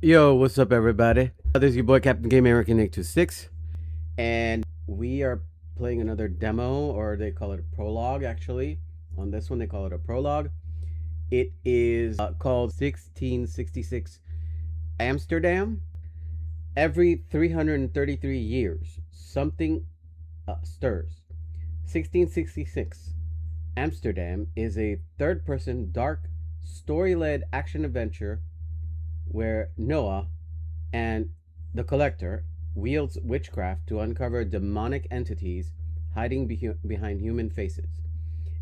Yo, what's up, everybody? This is your boy Captain Game American 826, and we are playing another demo, or they call it a prologue. Actually, on this one they call it a prologue. It is called 1666 Amsterdam. Every 333 years, something stirs. 1666 Amsterdam is a third-person, dark, story-led action-adventure where Noah and the Collector wields witchcraft to uncover demonic entities hiding behind human faces.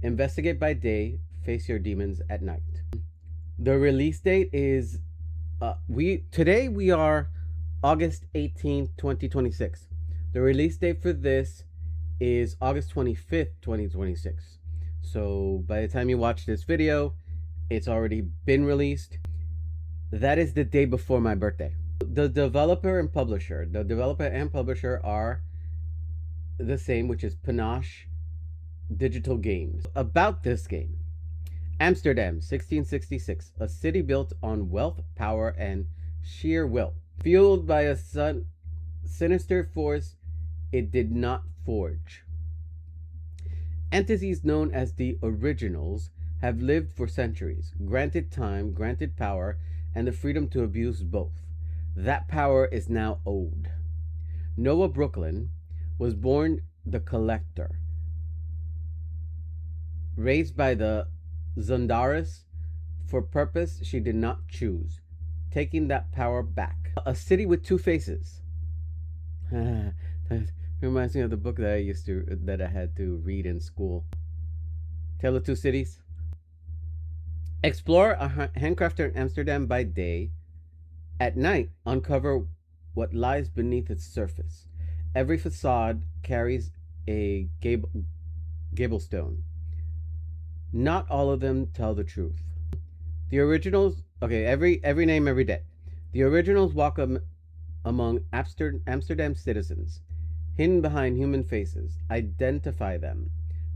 Investigate by day, face your demons at night. The release date is today we are August 18th, 2026. The release date for this is August 25th, 2026. So by the time you watch this video, it's already been released. That is the day before my birthday. The developer and publisher are the same, which is Panache Digital Games. About this game: Amsterdam, 1666, a city built on wealth, power, and sheer will. Fueled by a sinister force it did not forge. Entities known as the Originals have lived for centuries, granted time, granted power, and the freedom to abuse both. That power is now owed. Noah Brooklyn was born the Collector, raised by the Zundaris for purpose she did not choose, taking that power back. A city with two faces. That reminds me of the book that I had to read in school. Tale of Two Cities. Explore a handcrafter in Amsterdam by day. At night, uncover what lies beneath its surface. Every facade carries a gable stone. Not all of them tell the truth. The Originals, okay, every name, every day. The Originals walk among Amsterdam citizens, hidden behind human faces. Identify them.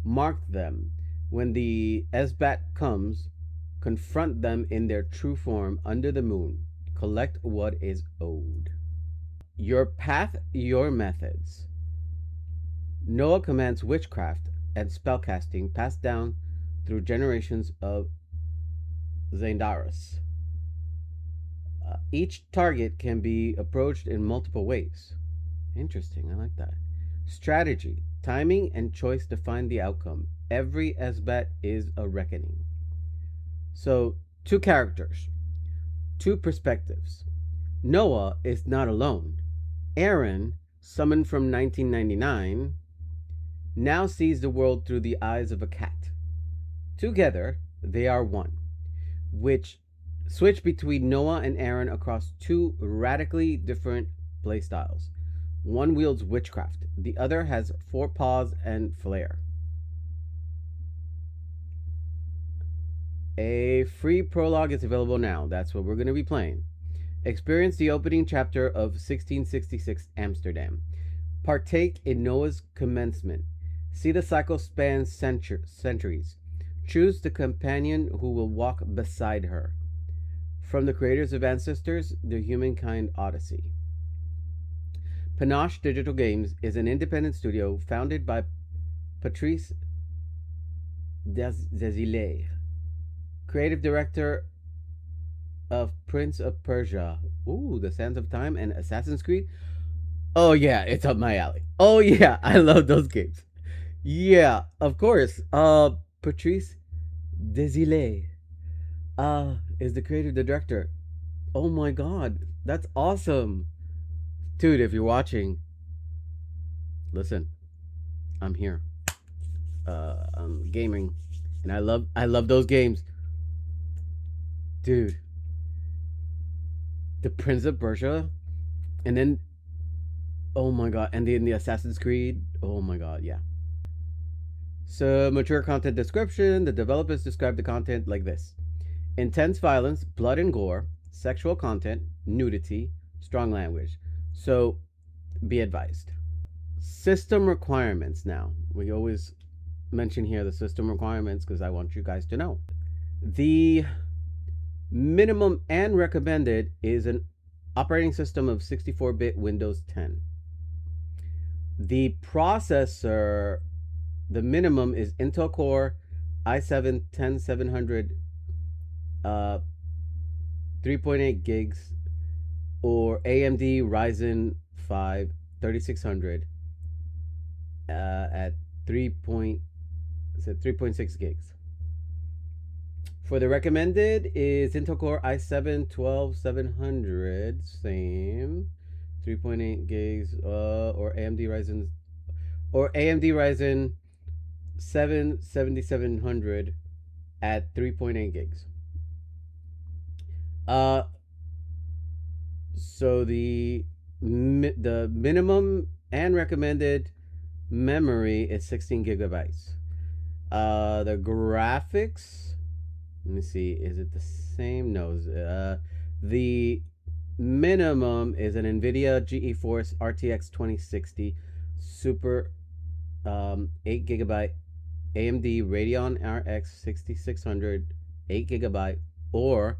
Mark them. When the Esbat comes, confront them in their true form under the moon. Collect what is owed. Your path, your methods. Noah commands witchcraft and spellcasting passed down through generations of Zundaris. Each target can be approached in multiple ways. Interesting, I like that. Strategy, timing, and choice define the outcome. Every Esbat is a reckoning. So, two characters, two perspectives. Noah is not alone. Aaron, summoned from 1999, now sees the world through the eyes of a cat. Together, they are one, which switch between Noah and Aaron across two radically different playstyles. One wields witchcraft, the other has four paws and flair. A free prologue is available now. That's what we're going to be playing. Experience the opening chapter of 1666 Amsterdam. Partake in Noah's commencement. See the cycle span centuries. Choose the companion who will walk beside her. From the creators of Ancestors, the Humankind Odyssey. Panache Digital Games is an independent studio founded by Patrice Desilets, creative director of Prince of Persia, The Sands of Time, and Assassin's Creed. Oh yeah, it's up my alley. Oh yeah, I love those games. Yeah, of course. Patrice Desilets is the creative director. Oh my god, that's awesome. Dude, if you're watching, listen, I'm here. I'm gaming, and I love those games. Dude, the Prince of Persia, and then, oh my god, and then the Assassin's Creed. Oh my god, yeah. So, mature content description. The developers describe the content like this: intense violence, blood and gore, sexual content, nudity, strong language. So, be advised. System requirements now. We always mention here the system requirements because I want you guys to know. The minimum and recommended is an operating system of 64-bit Windows 10. The processor, the minimum is Intel Core i7-10700, 3.8 gigs, or AMD Ryzen 5 3600 at 3.6 gigs. For the recommended is Intel Core i7-12700, same, 3.8 gigs, or AMD Ryzen 7 7700 at 3.8 gigs. So the minimum and recommended memory is 16 gigabytes. The graphics, let me see, is it the same? No. The minimum is an NVIDIA GeForce RTX 2060 Super 8 gigabyte AMD Radeon RX 6600 8 gigabyte or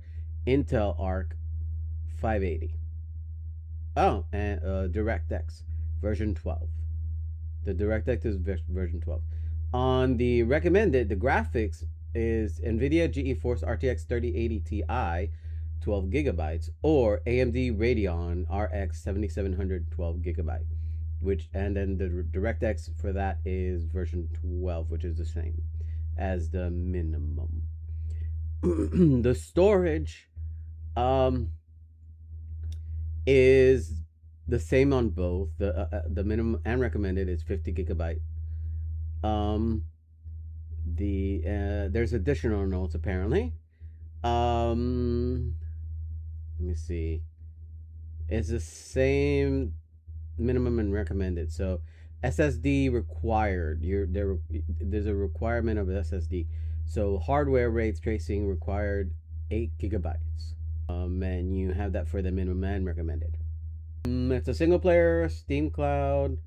Intel Arc 580. Oh, and DirectX version 12. The DirectX is version 12. On the recommended, the graphics is NVIDIA GeForce RTX 3080 Ti 12 gigabytes or AMD Radeon RX 7700 12 gigabyte, and then the DirectX for that is version 12, which is the same as the minimum. The storage is the same on both. The minimum and recommended is 50 gigabyte. There's additional notes apparently. Let me see. It's the same minimum and recommended. So SSD required. There's a requirement of SSD. So hardware rates tracing required 8 gigabytes. And you have that for the minimum and recommended. It's a single player, Steam Cloud,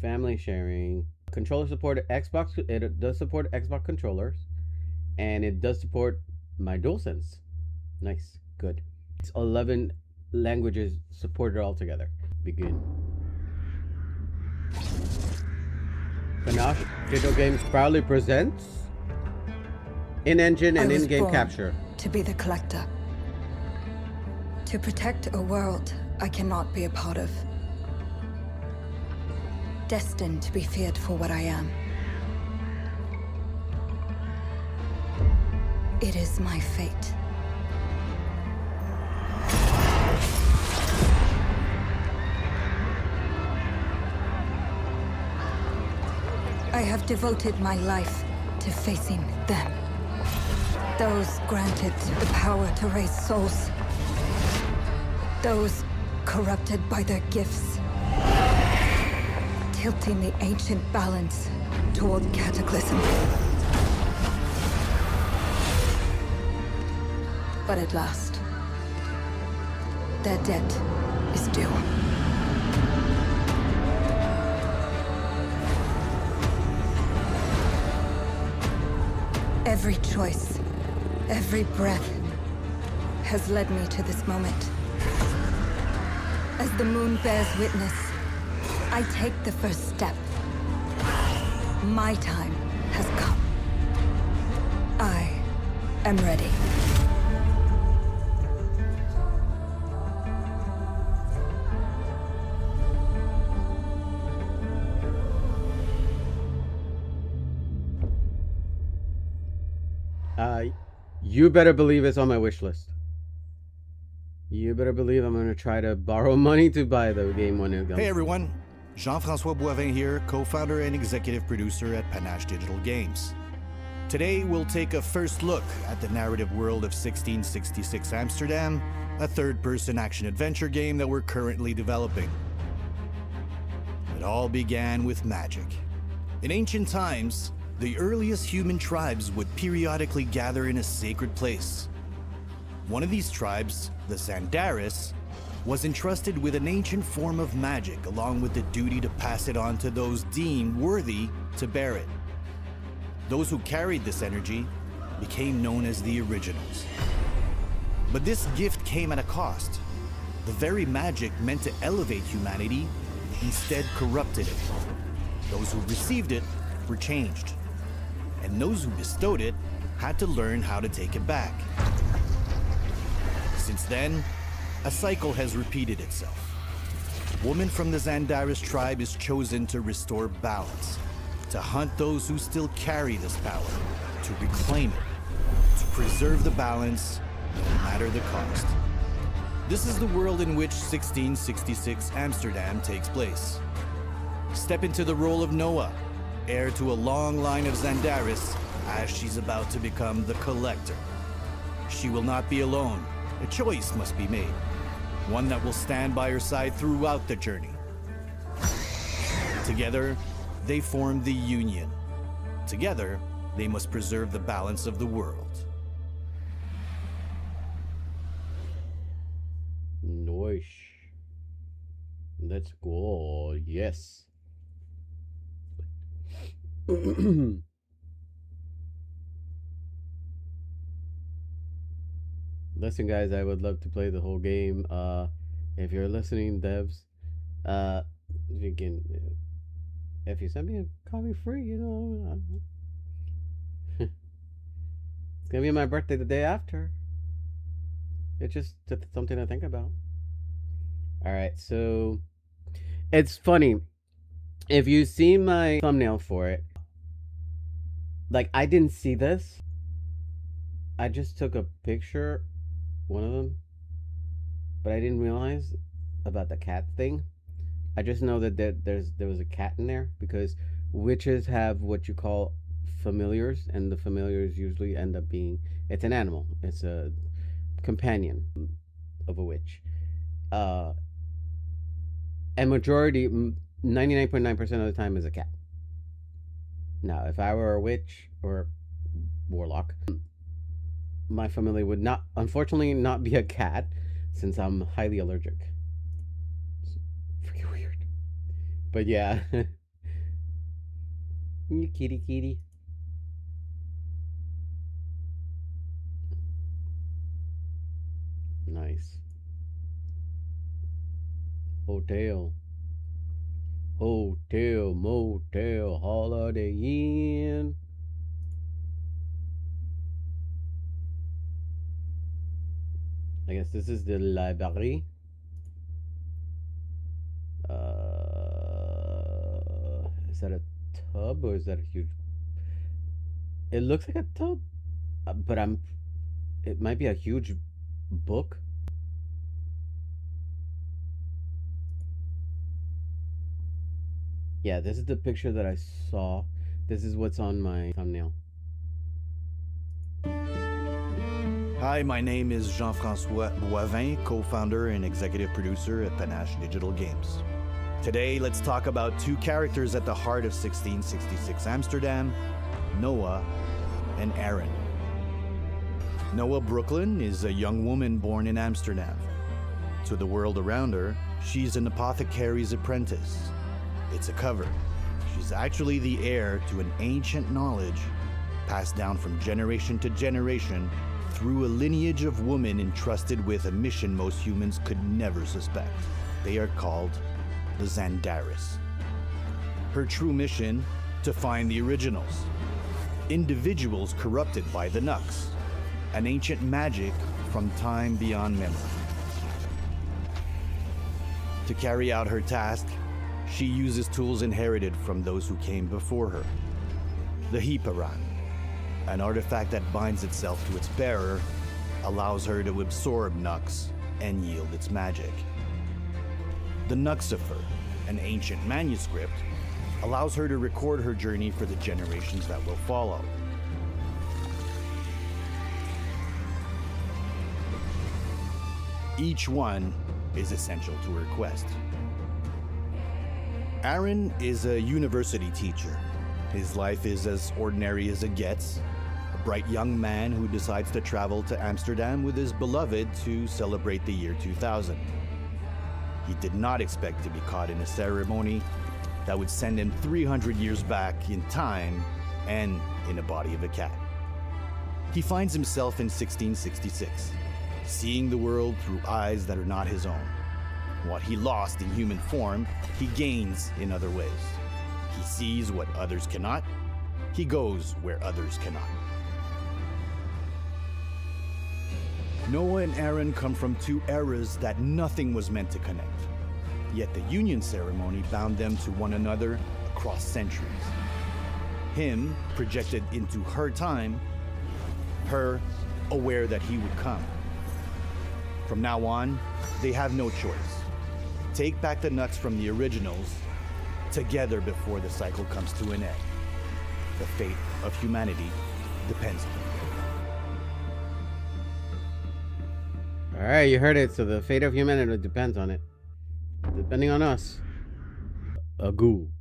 family sharing. Controller supported Xbox. It does support Xbox controllers, and it does support my DualSense. Nice, good. It's 11 languages supported altogether. Begin. Panache Digital Games proudly presents in-engine and in-game capture. To be the collector. To protect a world I cannot be a part of. Destined to be feared for what I am. It is my fate. I have devoted my life to facing them. Those granted the power to raise souls. Those corrupted by their gifts. Tilting the ancient balance toward cataclysm. But at last, their debt is due. Every choice, every breath has led me to this moment. As the moon bears witness, I take the first step. My time has come. I am ready. You better believe it's on my wish list. You better believe I'm going to try to borrow money to buy the game when it comes. Hey everyone, Jean-François Boivin here, co-founder and executive producer at Panache Digital Games. Today we'll take a first look at the narrative world of 1666 Amsterdam, a third-person action-adventure game that we're currently developing. It all began with magic. In ancient times, the earliest human tribes would periodically gather in a sacred place. One of these tribes, the Zandaris, was entrusted with an ancient form of magic along with the duty to pass it on to those deemed worthy to bear it. Those who carried this energy became known as the Originals. But this gift came at a cost. The very magic meant to elevate humanity instead corrupted it. Those who received it were changed, and those who bestowed it had to learn how to take it back. Since then, a cycle has repeated itself. Woman from the Zandaris tribe is chosen to restore balance, to hunt those who still carry this power, to reclaim it, to preserve the balance, no matter the cost. This is the world in which 1666 Amsterdam takes place. Step into the role of Noah, heir to a long line of Zandaris, as she's about to become the Collector. She will not be alone. A choice must be made, one that will stand by her side throughout the journey. Together, they form the Union. Together, they must preserve the balance of the world. Nice. Let's go. Yes. Listen, guys, I would love to play the whole game. If you're listening, devs, you can, if you send me a copy free, you know, it's gonna be my birthday the day after. It's just something to think about. All right, so it's funny. If you see my thumbnail for it, like, I didn't see this. I just took a picture, one of them, but I didn't realize about the cat thing. I just know that there was a cat in there, because witches have what you call familiars, and the familiars usually end up being, it's an animal. It's a companion of a witch. And majority, 99.9% of the time, is a cat. Now, if I were a witch or warlock, my family would not, unfortunately, not be a cat, since I'm highly allergic. It's freaking weird. But yeah. You kitty kitty. Nice. Hotel, motel, Holiday Inn. I guess this is the library. Is that a tub, or is that a huge? It looks like a tub, but it might be a huge book. Yeah, this is the picture that I saw. This is what's on my thumbnail. Hi, my name is Jean-François Boivin, co-founder and executive producer at Panache Digital Games. Today, let's talk about two characters at the heart of 1666 Amsterdam, Noah and Aaron. Noah Brooklyn is a young woman born in Amsterdam. To the world around her, she's an apothecary's apprentice. It's a cover. She's actually the heir to an ancient knowledge passed down from generation to generation through a lineage of women entrusted with a mission most humans could never suspect. They are called the Zandaris. Her true mission: to find the originals, individuals corrupted by the Nux, an ancient magic from time beyond memory. To carry out her task, she uses tools inherited from those who came before her. The Hiparan, an artifact that binds itself to its bearer, allows her to absorb Nux and yield its magic. The Nuxifer, an ancient manuscript, allows her to record her journey for the generations that will follow. Each one is essential to her quest. Aaron is a university teacher. His life is as ordinary as it gets. A bright young man who decides to travel to Amsterdam with his beloved to celebrate the year 2000. He did not expect to be caught in a ceremony that would send him 300 years back in time and in the body of a cat. He finds himself in 1666, seeing the world through eyes that are not his own. What he lost in human form, he gains in other ways. He sees what others cannot. He goes where others cannot. Noah and Aaron come from two eras that nothing was meant to connect. Yet the union ceremony bound them to one another across centuries. Him projected into her time, her aware that he would come. From now on, they have no choice. Take back the nuts from the originals, together before the cycle comes to an end. The fate of humanity depends on it. Alright, you heard it. So the fate of humanity depends on it. Depending on us. A good.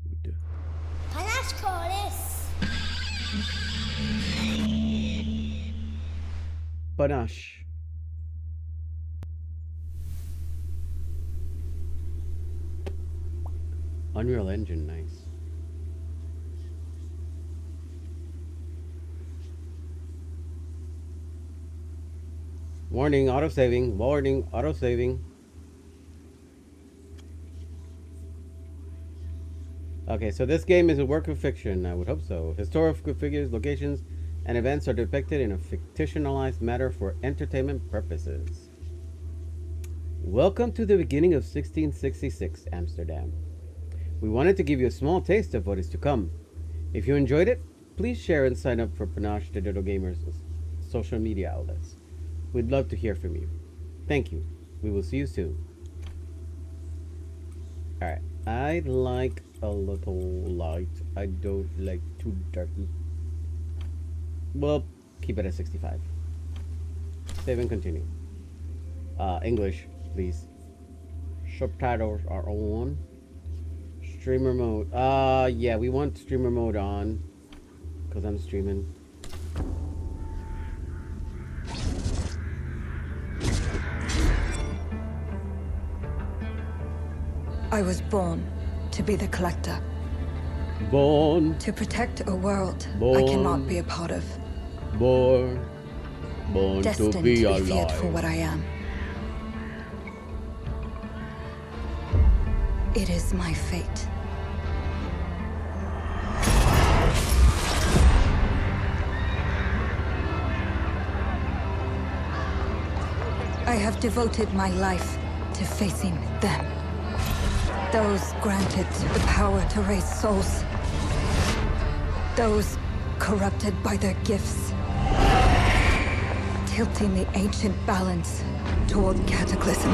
Panache. Unreal Engine, nice. Warning, autosaving. Warning, autosaving. Okay, so this game is a work of fiction. I would hope so. Historical figures, locations, and events are depicted in a fictionalized matter for entertainment purposes. Welcome to the beginning of 1666, Amsterdam. We wanted to give you a small taste of what is to come. If you enjoyed it, please share and sign up for Panache Digital Gamers' social media outlets. We'd love to hear from you. Thank you. We will see you soon. Alright, I like a little light. I don't like too darky. Well, keep it at 65. Save and continue. English, please. Subtitles are on. Streamer mode. Yeah, we want streamer mode on. Because I'm streaming. I was born to be the collector. Born. To protect a world Born. I cannot be a part of. Born Destined to be feared alive. for what I am. It is my fate. I have devoted my life to facing them. Those granted the power to raise souls. Those corrupted by their gifts. Tilting the ancient balance toward cataclysm.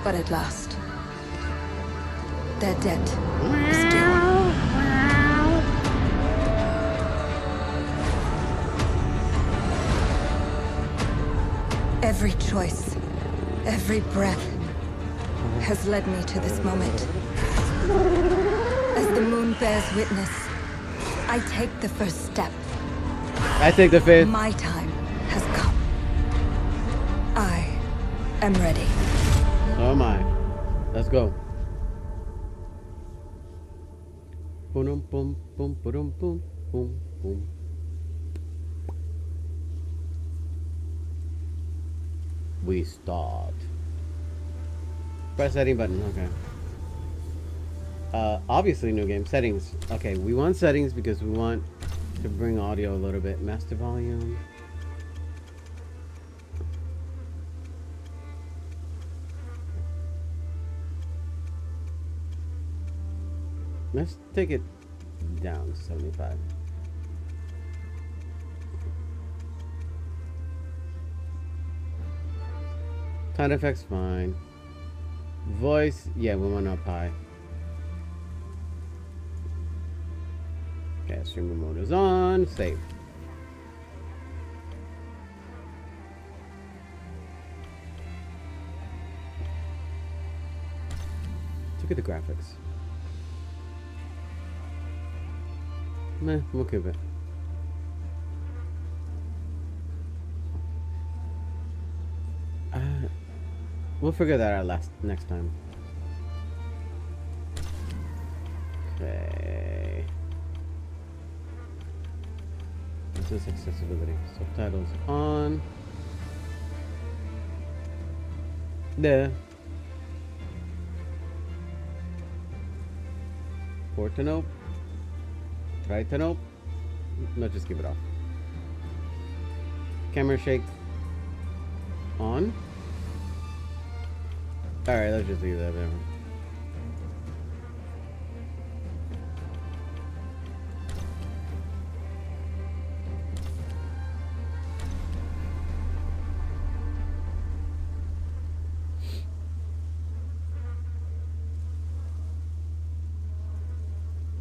But at last, their debt is due. Every choice, every breath has led me to this moment. As the moon bears witness, I take the first step. I take the fifth. My time has come. I am ready. Oh my. Let's go. Boom, boom, boom, boom, boom, boom, boom. We start. Press setting button. Okay. Obviously new game settings. Okay, we want settings because we want to bring audio a little bit. Master volume. Let's take it down to 75. Sound effects fine. Voice, yeah, we want up high. Okay, streamer mode is on. Save. Look at the graphics. Meh, we'll keep it. We'll figure that out next time. Okay. This is accessibility. Subtitles on. There. Portanope. Tritanope. No, just give it off. Camera shake on. Alright, let's just leave that there.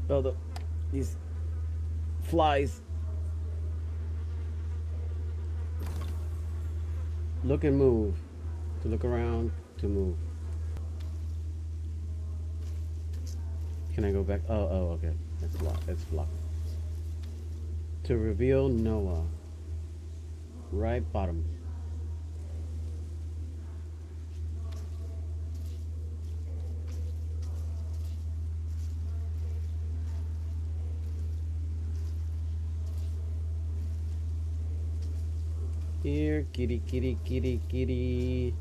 Oh, these flies. Look and move. To look around, to move. Can I go back? Oh, okay. It's blocked. It's blocked. To reveal Noah. Right bottom. Here, kitty, kitty, kitty, kitty.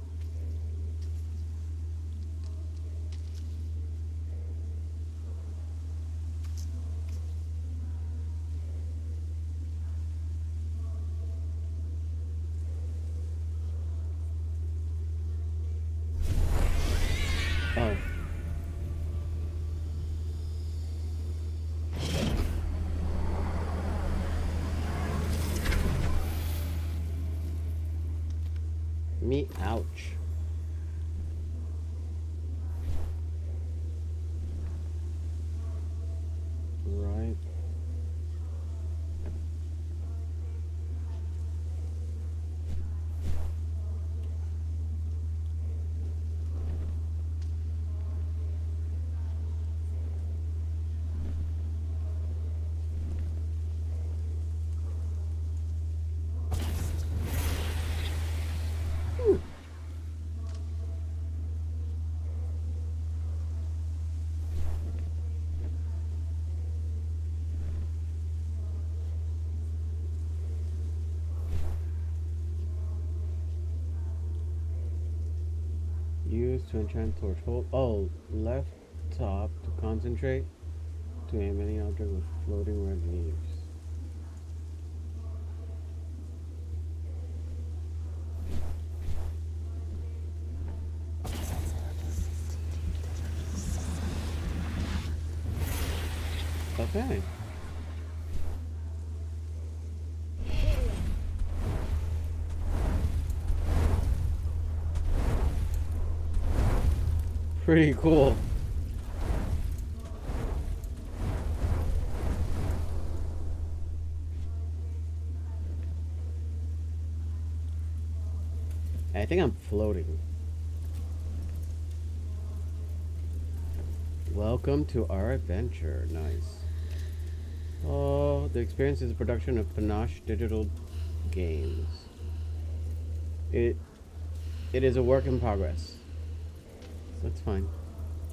Oh. Me, ouch. Right. Use to enchant torch. Hold. Oh, left top to concentrate. To aim any object with floating red leaves. Okay. Pretty cool. I think I'm floating. Welcome to our adventure. Nice. Oh, the experience is a production of Panache Digital Games. It is a work in progress. That's fine.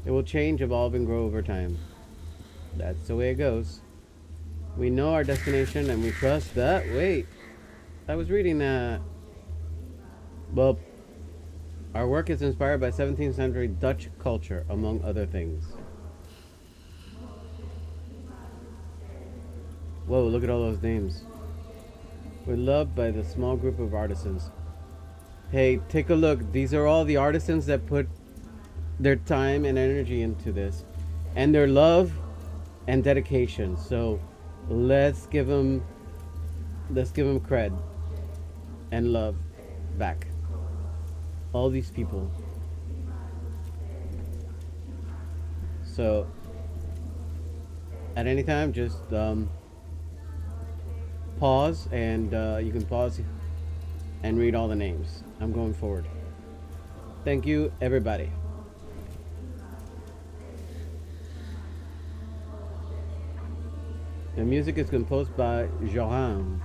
It will change, evolve, and grow over time. That's the way it goes. We know our destination and we trust that. Wait. I was reading that. Well, our work is inspired by 17th century Dutch culture, among other things. Whoa, look at all those names. We're loved by the small group of artisans. Hey, take a look. These are all the artisans that put their time and energy into this, and their love and dedication. So let's give them cred and love back. All these people. So at any time, just pause, and you can pause and read all the names. I'm going forward. Thank you, everybody. The music is composed by Johan.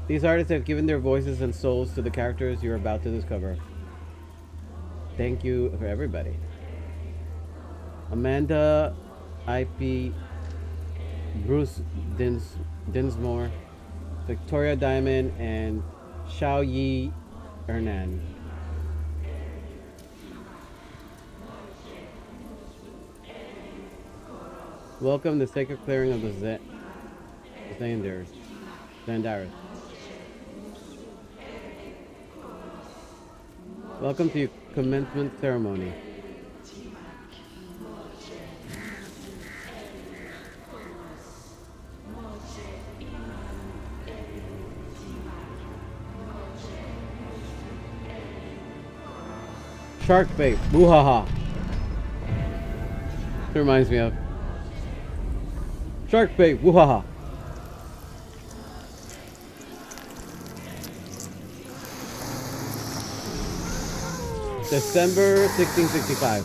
These artists have given their voices and souls to the characters you're about to discover. Thank you for everybody. Amanda IP Bruce Dinsmore, Victoria Diamond, and Xiao Yi Hernan. Welcome to Sacred Clearing of the Zandaris. Welcome to your commencement ceremony. Shark bait, boo-ha-ha. It reminds me of shark bait, woo-ha-ha. December 1665.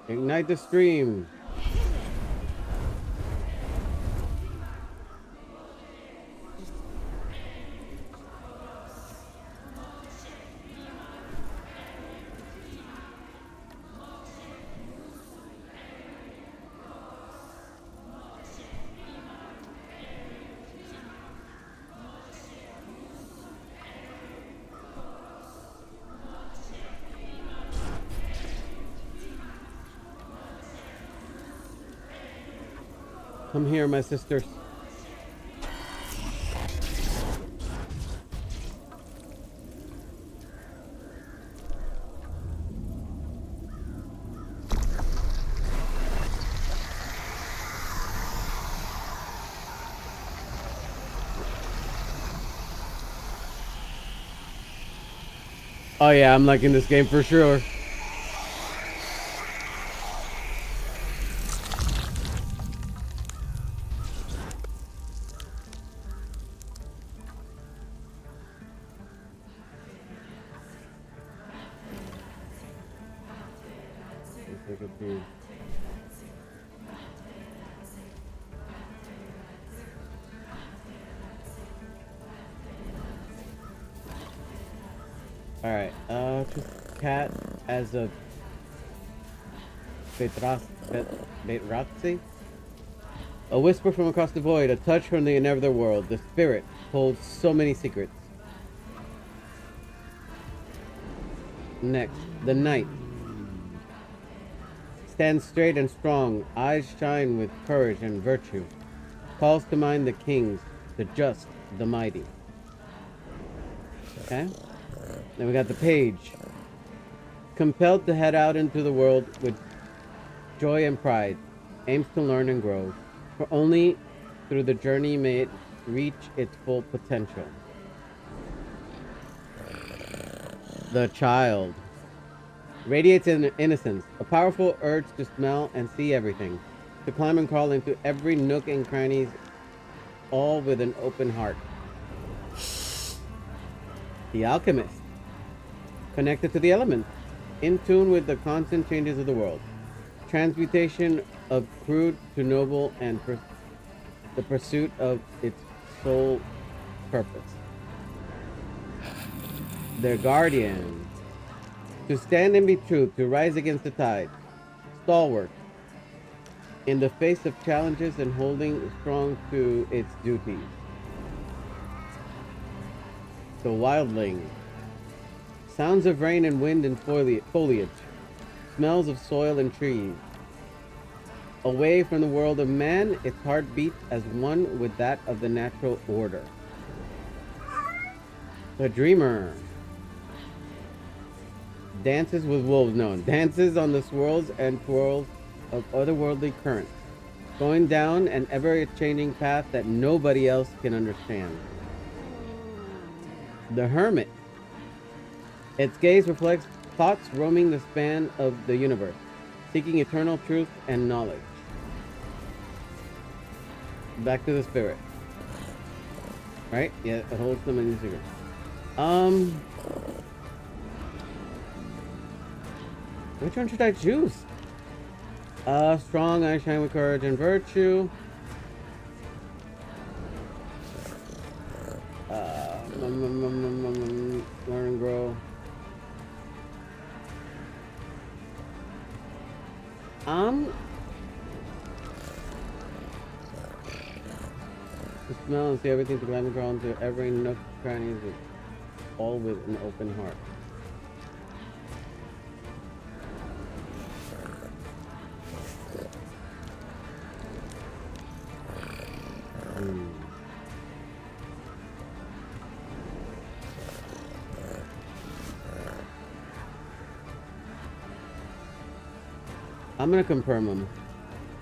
Ignite the stream. Come here, my sisters. Oh yeah, I'm liking this game for sure. Alright, cat as a Beitrazzi? A whisper from across the void, a touch from the inevitable world. The spirit holds so many secrets. Next, the knight. Stands straight and strong, eyes shine with courage and virtue. Calls to mind the kings, the just, the mighty. Okay? Then we got the page. Compelled to head out into the world with joy and pride, aims to learn and grow, for only through the journey may it reach its full potential. The child. Radiates in innocence, a powerful urge to smell and see everything, to climb and crawl into every nook and crannies, all with an open heart. The alchemist. Connected to the elements, in tune with the constant changes of the world. Transmutation of crude to noble and the pursuit of its sole purpose. The guardian. To stand and be true, to rise against the tide. Stalwart. In the face of challenges and holding strong to its duties. The wildling. Sounds of rain and wind and foliage. Smells of soil and trees. Away from the world of man, its heart beats as one with that of the natural order. The dreamer. Dances with wolves, dances on the swirls and twirls of otherworldly currents, going down an ever-changing path that nobody else can understand. The hermit. Its gaze reflects thoughts roaming the span of the universe, seeking eternal truth and knowledge. Back to the spirit. Right? Yeah, it holds them in the secret. Which one should I choose? Strong, I shine with courage and virtue. Learn and grow. To smell and see everything, to climb and crawl into every nook, crannies, all with an open heart. I'm gonna confirm them.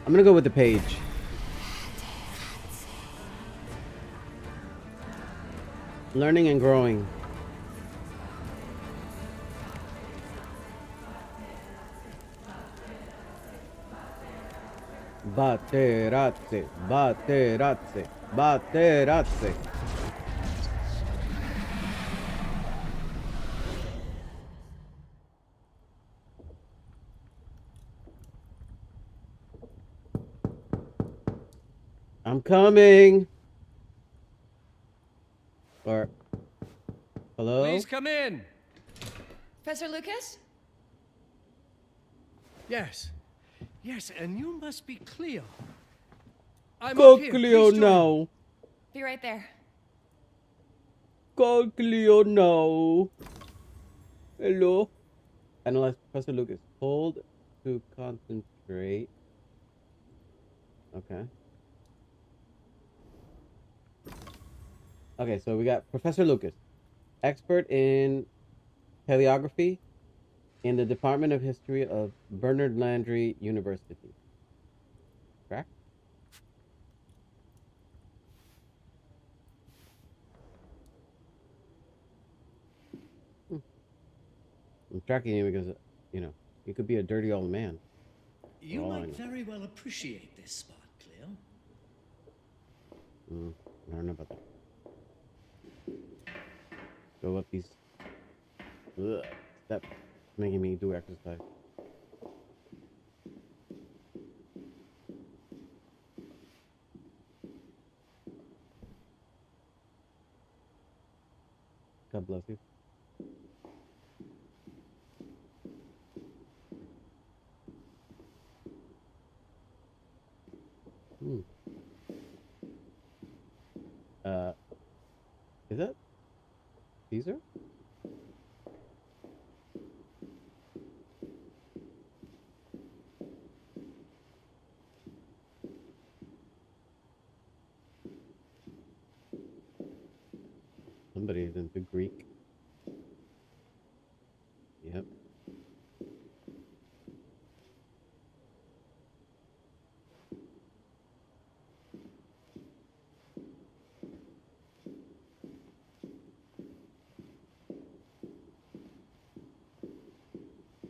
I'm gonna go with the page. Learning and growing. Baterazze, baterazze, baterazze. I'm coming. Or hello? Please come in. Professor Lucas? Yes. Yes, and you must be Cleo. I'm Go up here. Cleo Please join me. now. Be right there. Go Cleo now. Hello. Analyze Professor Lucas. Hold to concentrate. Okay. Okay, so we got Professor Lucas, expert in paleography in the Department of History of Bernard Landry University. Correct? I'm tracking you because, you know, you could be a dirty old man. You all I might know. very well appreciate this spot, Cleo. I don't know about that. Go up these steps, making me do exercise. God bless you. Is that Caesar? Somebody is into Greek. Yep.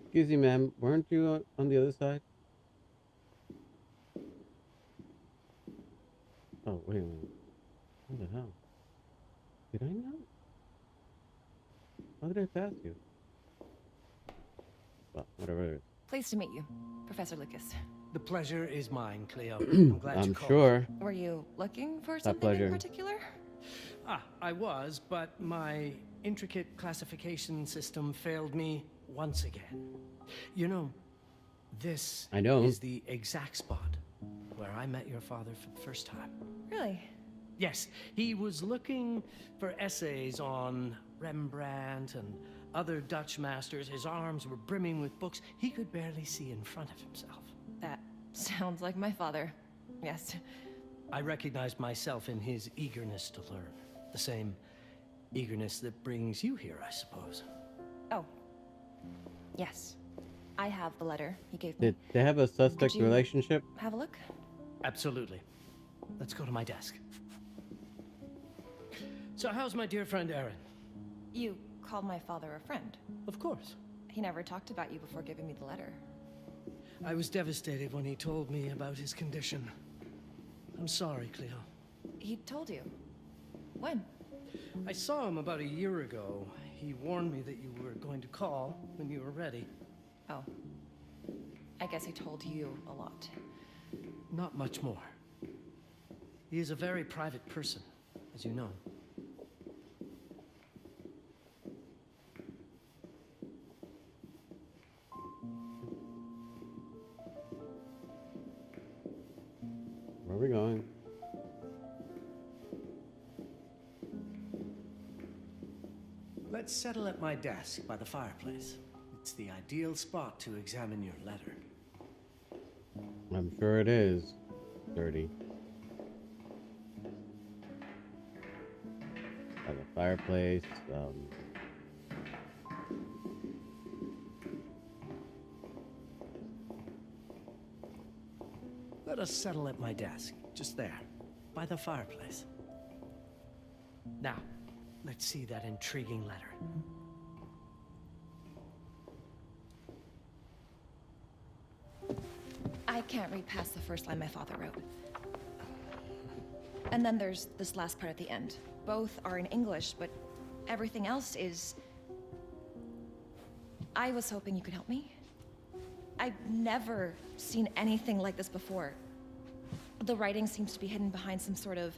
Excuse me, ma'am. Weren't you on the other side? Oh, wait a minute. What the hell? Did I not? How did I pass you? Well, whatever it is. Pleased to meet you, Professor Lucas. The pleasure is mine, Cleo. I'm glad you I'm called. sure. Were you looking for something pleasure. in particular? I was, but my intricate classification system failed me once again. You know, this I know. is the exact spot where I met your father for the first time. Really? Yes, he was looking for essays on Rembrandt and other Dutch masters. His arms were brimming with books. He could barely see in front of himself. That sounds like my father. Yes. I recognized myself in his eagerness to learn. The same eagerness that brings you here, I suppose. Oh. Yes. I have the letter he gave me. Did they have a suspect you- relationship? Have a look. Absolutely. Let's go to my desk. So how's my dear friend Aaron? You called my father a friend. Of course. He never talked about you before giving me the letter. I was devastated when he told me about his condition. I'm sorry, Cleo. He told you. When? I saw him about a year ago. He warned me that you were going to call when you were ready. Oh. I guess he told you a lot. Not much more. He is a very private person, as you know. Where are we going? Let's settle at my desk by the fireplace. It's the ideal spot to examine your letter. I'm sure it is. Dirty. By the fireplace. Let us settle at my desk, just there, by the fireplace. Now, let's see that intriguing letter. I can't read past the first line my father wrote. And then there's this last part at the end. Both are in English, but everything else is... I was hoping you could help me. I've never seen anything like this before. The writing seems to be hidden behind some sort of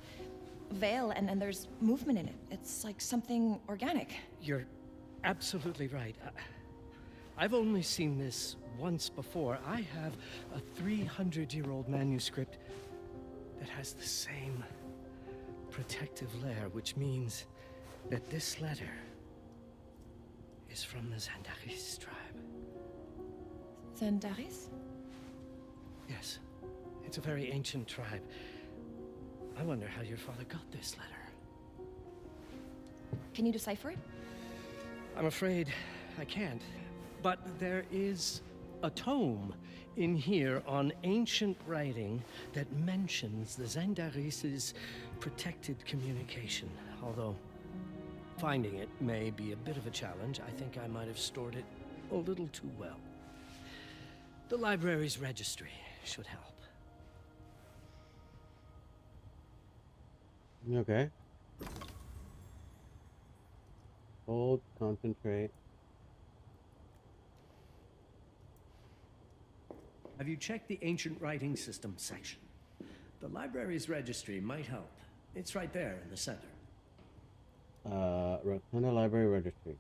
veil, and there's movement in it. It's like something organic. You're absolutely right. I've only seen this once before. I have a 300-year-old manuscript that has the same protective layer, which means that this letter is from the Zandaris tribe. Zandaris? Yes, it's a very ancient tribe. I wonder how your father got this letter. Can you decipher it? I'm afraid I can't. But there is a tome in here on ancient writing that mentions the Zandaris' protected communication. Although finding it may be a bit of a challenge, I think I might have stored it a little too well. The library's registry should help. Okay. Hold, concentrate. Have you checked the ancient writing system section? The library's registry might help. It's right there in the center. Rotunda Library Registry.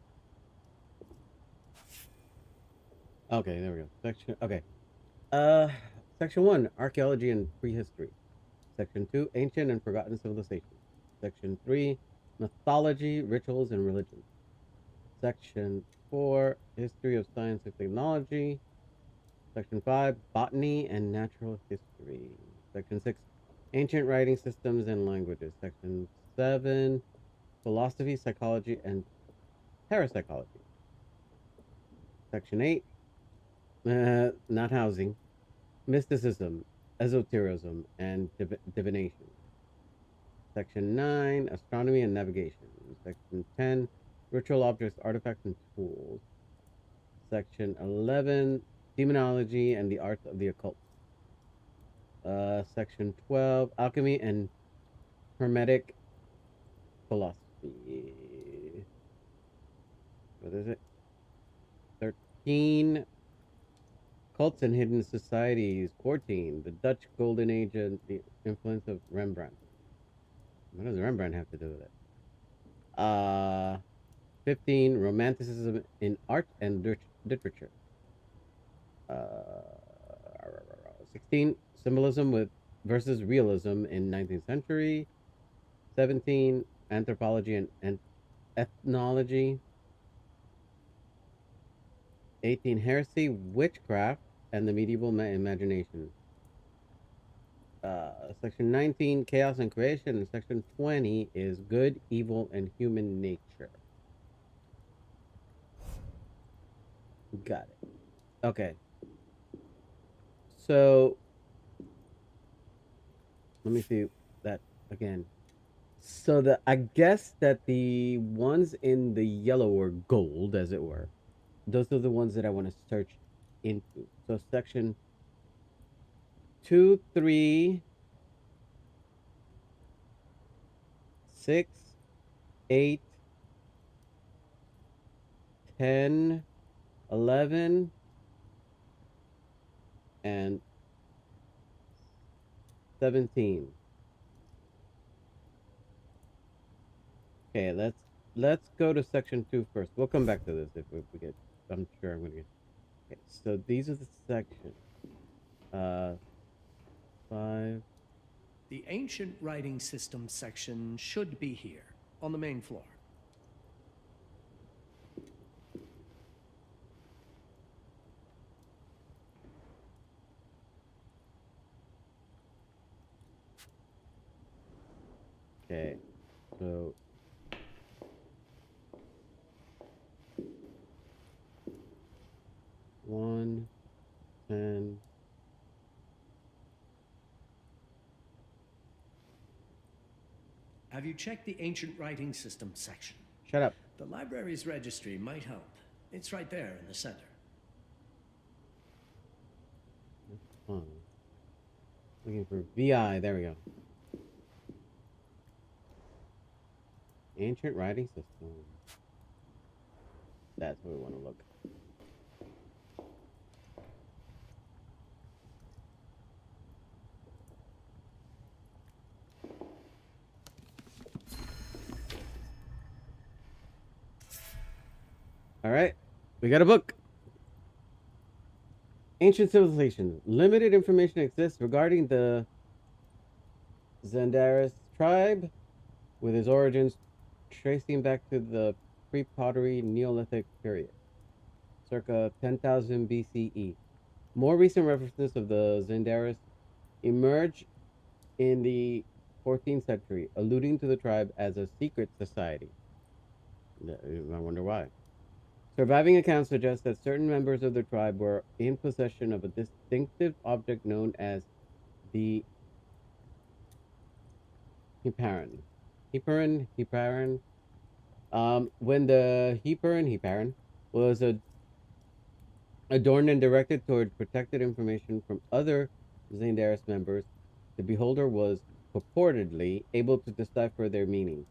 Okay, there we go. Section 1, Archaeology and Prehistory. Section 2, Ancient and Forgotten Civilization. Section 3, Mythology, Rituals, and Religion. Section 4, History of Science and Technology. Section 5, Botany and Natural History. Section 6, Ancient Writing Systems and Languages. Section 7, Philosophy, Psychology, and Parapsychology. Section 8, not housing, mysticism, esotericism, and divination. Section 9, Astronomy and Navigation. Section 10, Ritual Objects, Artifacts, and Tools. Section 11, Demonology and the Arts of the Occult. Section 12, Alchemy and Hermetic Philosophy. What is it? 13, Cults and Hidden Societies. 14, the Dutch Golden Age and the influence of Rembrandt. What does Rembrandt have to do with it? 15, Romanticism in Art and Literature. 16, Symbolism versus Realism in 19th century. 17, Anthropology and Ethnology. 18, Heresy, Witchcraft, and the Medieval Imagination. Section 19, Chaos and Creation, and Section 20 is Good, Evil, and Human Nature. Got it. Okay. So, let me see that again. So I guess that the ones in the yellow or gold, as it were, those are the ones that I want to search into. So section 2, 3, 6, 8, 10, 11, and 17. Okay, let's go to section 2 first. We'll come back to this if we get. I'm sure I'm gonna get. Okay, so these are the sections. 5. The ancient writing system section should be here, on the main floor. Okay, so 1, 10. Have you checked the ancient writing system section? Shut up. The library's registry might help. It's right there in the center. Fine. Looking for VI. There we go. Ancient writing system. That's where we want to look. All right, we got a book. Ancient Civilization. Limited information exists regarding the Zandaris tribe, with its origins tracing back to the pre-pottery Neolithic period, circa 10,000 BCE. More recent references of the Zandaris emerge in the 14th century, alluding to the tribe as a secret society. I wonder why. Surviving accounts suggest that certain members of the tribe were in possession of a distinctive object known as the Heparin. Heparin. When the Heparin was adorned and directed toward protected information from other Zandaris members, the beholder was purportedly able to decipher their meaning.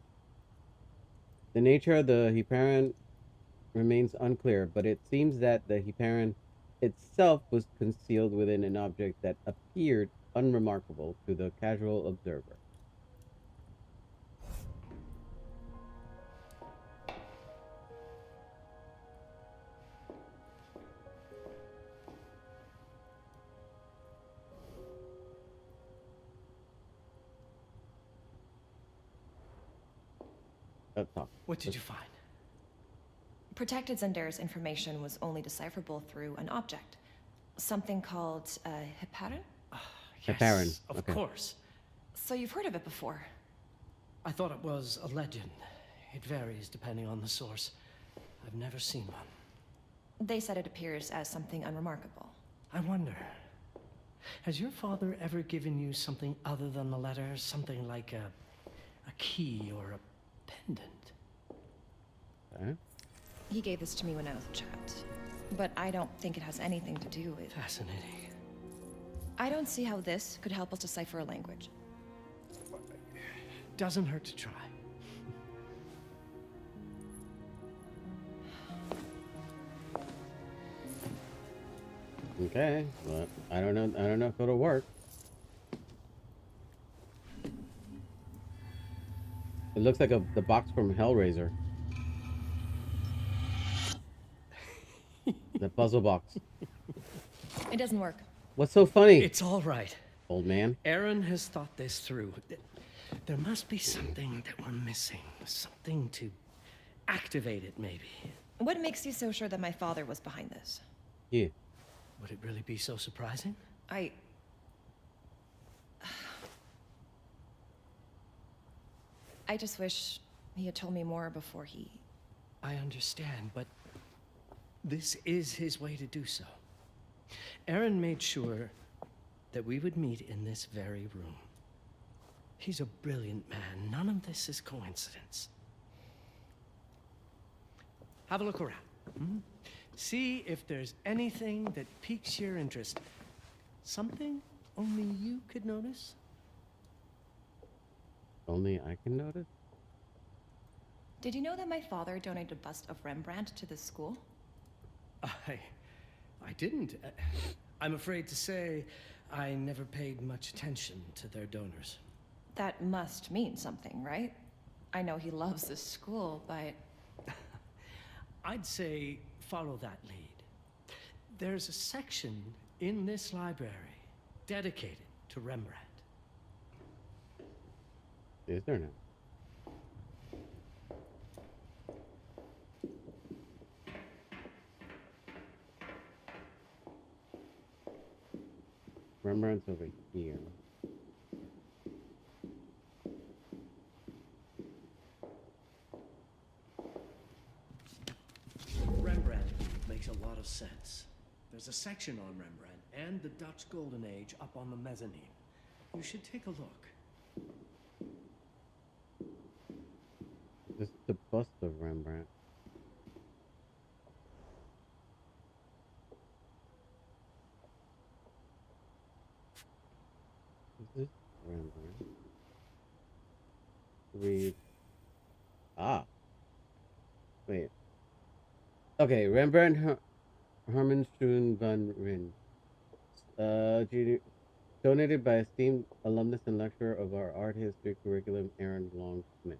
The nature of the Heparin remains unclear, but it seems that the Heparin itself was concealed within an object that appeared unremarkable to the casual observer. What did you find? Protected Zandaris information was only decipherable through an object. Something called a Heparin? Heparin, Yes, of okay. course. So you've heard of it before? I thought it was a legend. It varies depending on the source. I've never seen one. They said it appears as something unremarkable. I wonder, has your father ever given you something other than the letter? Something like a key or a pendant? Okay. He gave this to me when I was a child. But I don't think it has anything to do with... Fascinating. I don't see how this could help us decipher a language. Doesn't hurt to try. Okay, but I don't know if it'll work. It looks like the box from Hellraiser. The puzzle box. It doesn't work. What's so funny, It's all right. old man? Aaron has thought this through. There must be something that we're missing. Something to activate it, maybe. What makes you so sure that my father was behind this? Yeah. Would it really be so surprising? I just wish he had told me more before he... I understand, but this is his way to do so. Aaron made sure that we would meet in this very room. He's a brilliant man. None of this is coincidence. Have a look around. See if there's anything that piques your interest. Something only you could notice? Only I can notice? Did you know that my father donated a bust of Rembrandt to this school? I didn't. I'm afraid to say I never paid much attention to their donors. That must mean something, right? I know he loves this school, but... I'd say follow that lead. There's a section in this library dedicated to Rembrandt. Is there now? Rembrandt's over here. Rembrandt makes a lot of sense. There's a section on Rembrandt and the Dutch Golden Age up on the mezzanine. You should take a look. This is the bust of Rembrandt. Is this Rembrandt? Read. Ah. Wait. Okay, Rembrandt Hermannschoen van Rijn. Donated by esteemed alumnus and lecturer of our art history curriculum, Aaron Long Smith.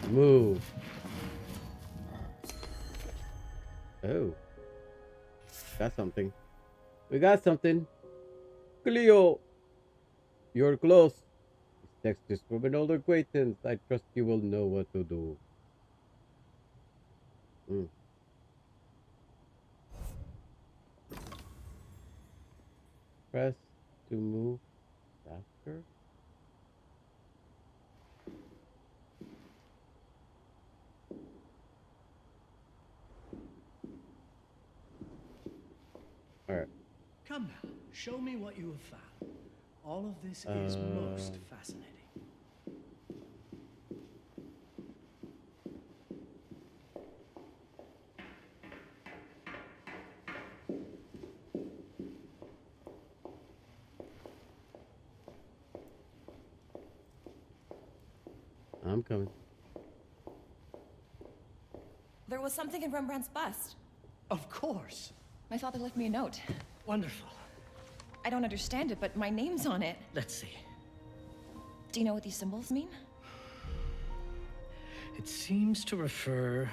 Move. Oh. Got something. We got something. Cleo. You're close. This text is from an old acquaintance. I trust you will know what to do. Press to move faster. Alright. Come now, show me what you have found. All of this is most fascinating. I'm coming. There was something in Rembrandt's bust. Of course. My father left me a note. Wonderful. I don't understand it, but my name's on it. Let's see. Do you know what these symbols mean? It seems to refer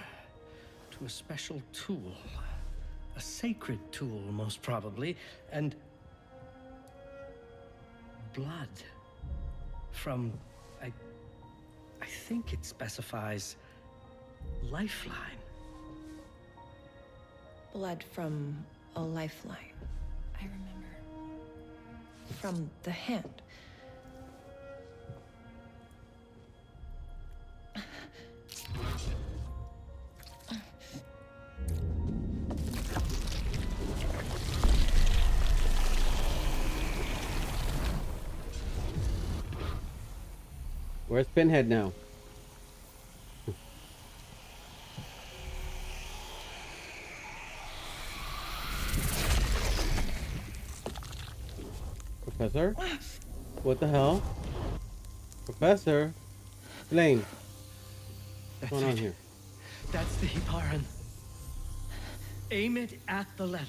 to a special tool. A sacred tool, most probably, and blood from, I think it specifies lifeline. Blood from a lifeline. I remember. From the hand. Where's Pinhead now? Professor? What the hell? Professor? Flame. What's going on here? That's the Hiparan. Aim it at the letter.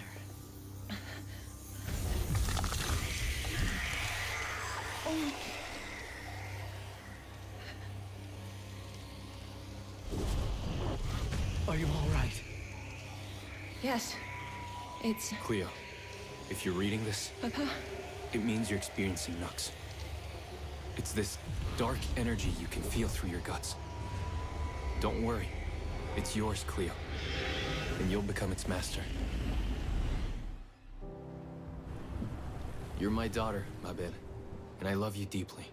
Are you all right? Yes. It's... Cleo, if you're reading this, Papa? it means you're experiencing Nux. It's this dark energy you can feel through your guts. Don't worry. It's yours, Cleo. And you'll become its master. You're my daughter, Mabel, and I love you deeply.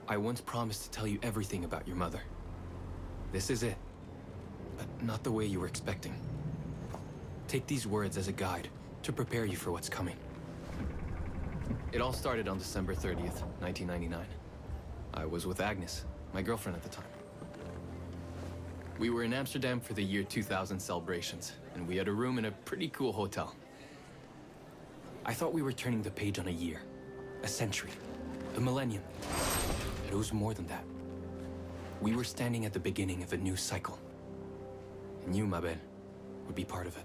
I once promised to tell you everything about your mother. This is it, but not the way you were expecting. Take these words as a guide to prepare you for what's coming. It all started on December 30th, 1999. I was with Agnes, my girlfriend at the time. We were in Amsterdam for the year 2000 celebrations, and we had a room in a pretty cool hotel. I thought we were turning the page on a year, a century, a millennium. But it was more than that. We were standing at the beginning of a new cycle. And you, ma belle, would be part of it.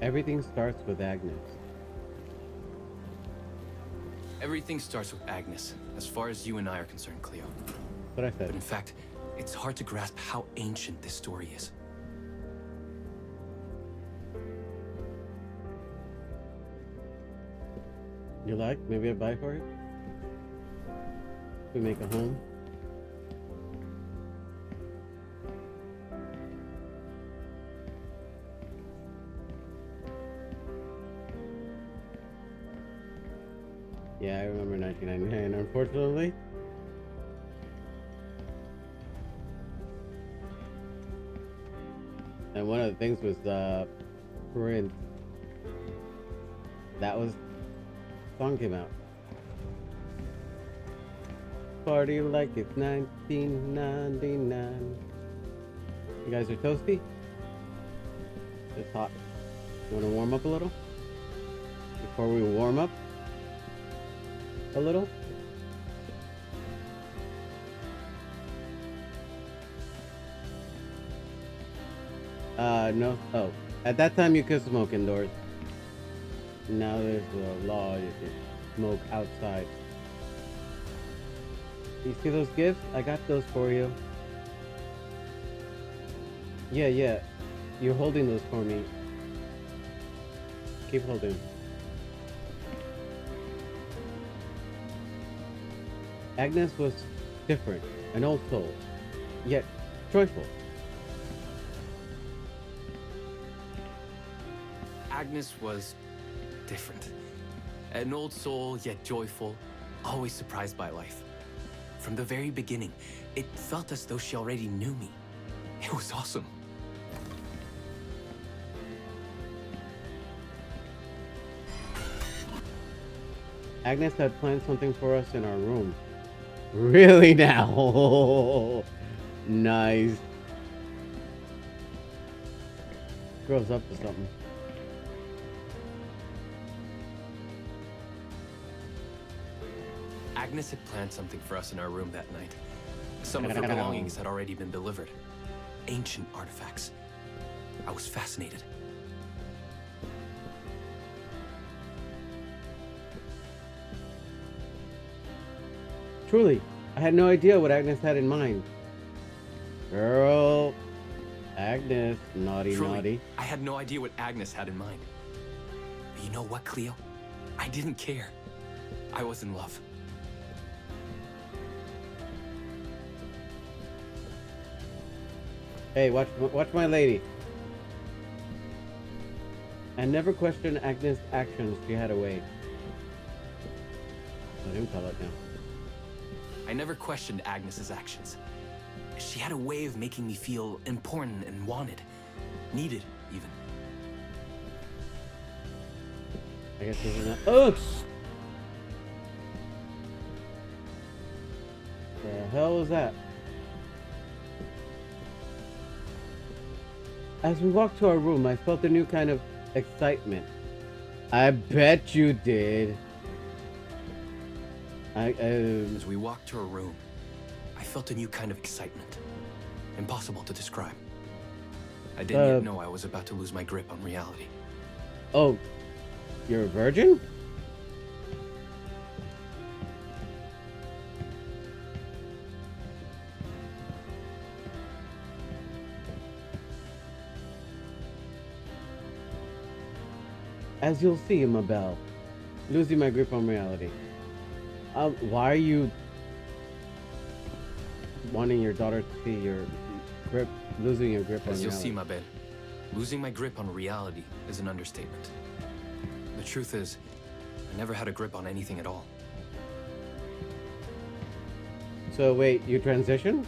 Everything starts with Agnes. Everything starts with Agnes, as far as you and I are concerned, Cleo. What I But said. in fact, it's hard to grasp how ancient this story is. You like? Maybe I buy for it? We make a home. Yeah, I remember 1999, unfortunately. And one of the things was Prince. That was song came out. Party like it's 1999. You guys are toasty? It's hot. You want to warm up a little? Before we warm up a little? No. Oh, at that time you could smoke indoors. Now there's a law you can smoke outside. You see those gifts? I got those for you. Yeah. You're holding those for me. Keep holding. Agnes was different, an old soul, yet joyful. Agnes was different. An old soul, yet joyful, always surprised by life. From the very beginning, it felt as though she already knew me. It was awesome. Agnes had planned something for us in our room. Really now? Nice. Girl's up to something. Agnes had planned something for us in our room that night. Some of her belongings had already been delivered. Ancient artifacts. I was fascinated. Truly, I had no idea what Agnes had in mind. Girl, Agnes, naughty, Truly, naughty. I had no idea what Agnes had in mind. But you know what, Cleo? I didn't care. I was in love. Hey, watch my lady. I never questioned Agnes' actions. She had a way. Let him tell it now. I never questioned Agnes's actions. She had a way of making me feel important and wanted. Needed, even. I guess this is not. Oh! The hell was that? As we walked to our room, I felt a new kind of excitement. I bet you did. As we walked to her room, I felt a new kind of excitement. Impossible to describe. I didn't yet know I was about to lose my grip on reality. Oh, you're a virgin? As you'll see, Mabel, losing my grip on reality. Why are you wanting your daughter to see your grip, losing your grip on As you'll reality? see, ma belle, losing my grip on reality is an understatement. The truth is, I never had a grip on anything at all. So wait, you transition?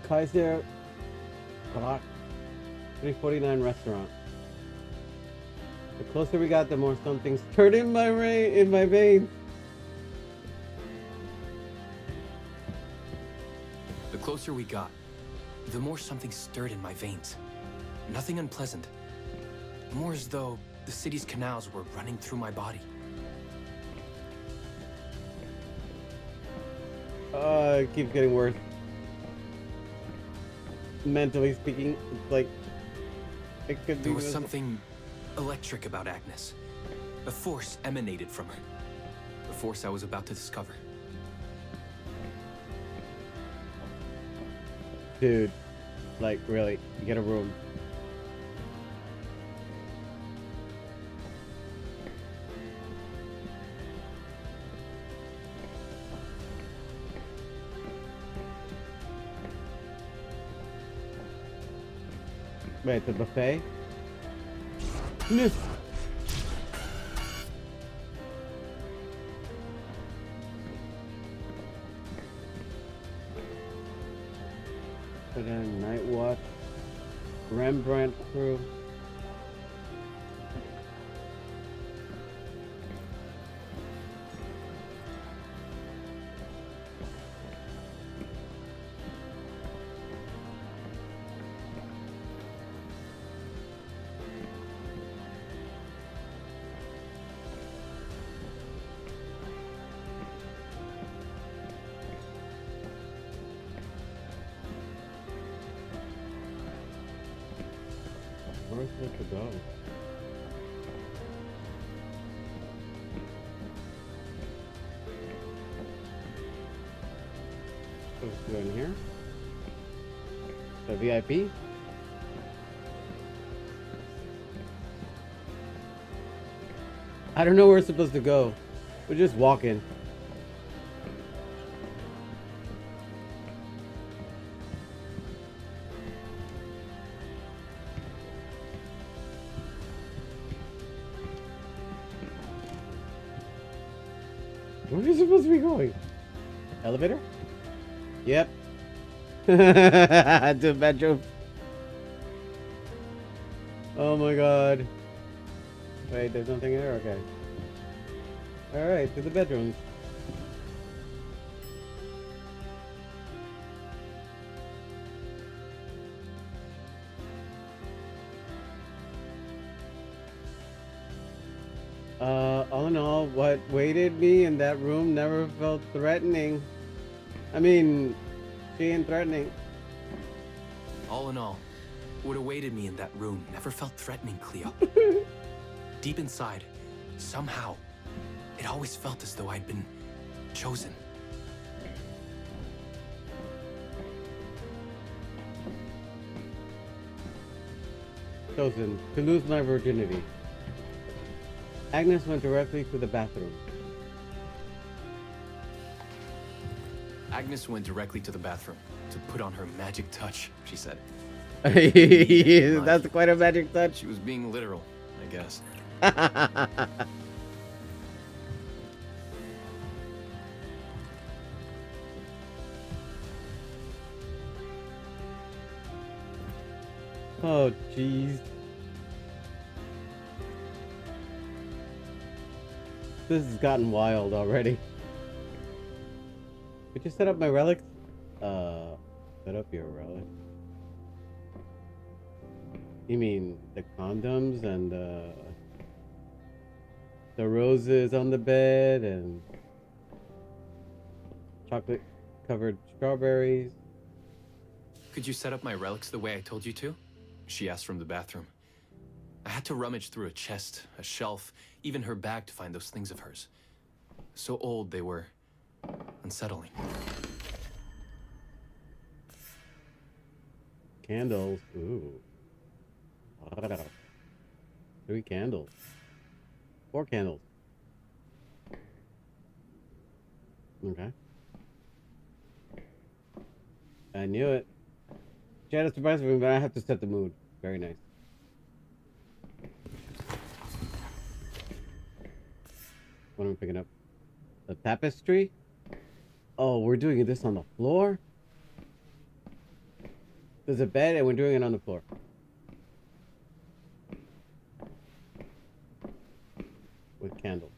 Kaiser Karak 349 restaurant. The closer we got, the more something stirred in my veins. The closer we got, the more something stirred in my veins. Nothing unpleasant. More as though the city's canals were running through my body. It keeps getting worse. Mentally speaking, it's like it could be. There was something electric about Agnes. A force emanated from her. The force I was about to discover. Dude, like really, get a room. Wait, the buffet? Miss. Put in Night Watch. Rembrandt crew. Where's it to go? Supposed to go in here? The VIP? I don't know where we're supposed to go. We're just walking. Where are we supposed to be going? Elevator? Yep. To the bedroom. Oh my god. Wait, there's nothing there? Okay. Alright, to the bedrooms. All in all, what waited me in that room never felt threatening. I mean, she ain't threatening. All in all, what awaited me in that room never felt threatening, Cleo. Deep inside, somehow, it always felt as though I'd been chosen. Chosen to lose my virginity. Agnes went directly to the bathroom. Agnes went directly to the bathroom to put on her magic touch, she said. That's quite a magic touch. She was being literal, I guess. Oh, jeez. This has gotten wild already. Could you set up my relics? Set up your relics. You mean the condoms and the roses on the bed and chocolate covered strawberries? Could you set up my relics the way I told you to? She asked from the bathroom. I had to rummage through a chest, a shelf, even her bag to find those things of hers. So old they were unsettling. Candles. Ooh. 3 candles. 4 candles. Okay. I knew it. She had a surprise for me, but I have to set the mood. Very nice. What am I picking up? The tapestry? Oh, we're doing this on the floor? There's a bed and we're doing it on the floor. With candles.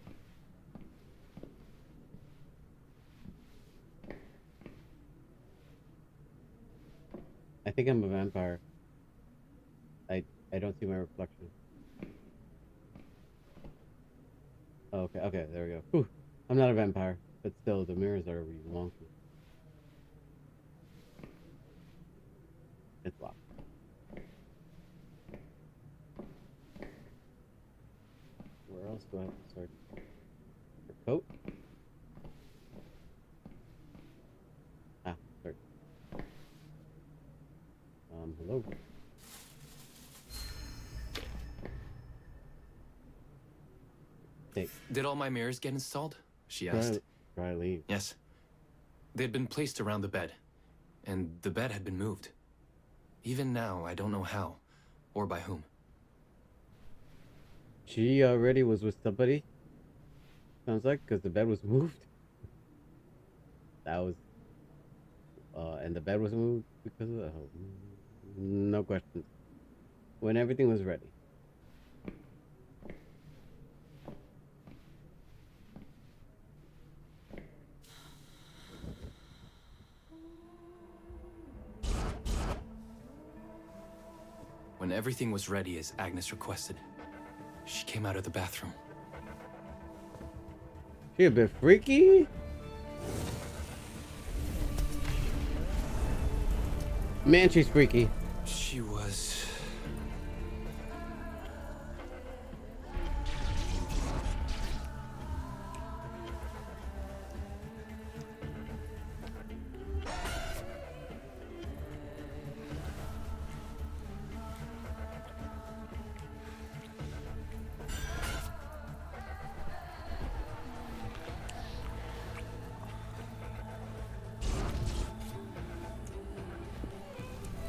I think I'm a vampire. I don't see my reflection. Oh, okay, there we go. Whew. I'm not a vampire, but still, the mirrors are really wonky. It's locked. Where else do I have to start? Your coat? Ah, sorry. Hello. Hey. Did all my mirrors get installed? She asked. Try leave. Yes. They had been placed around the bed, and the bed had been moved. Even now, I don't know how, or by whom. She already was with somebody. Sounds like, because the bed was moved. That was, and the bed was moved because of that. No questions. When everything was ready. When everything was ready as Agnes requested, she came out of the bathroom. She a bit freaky. Man, she's freaky. She was...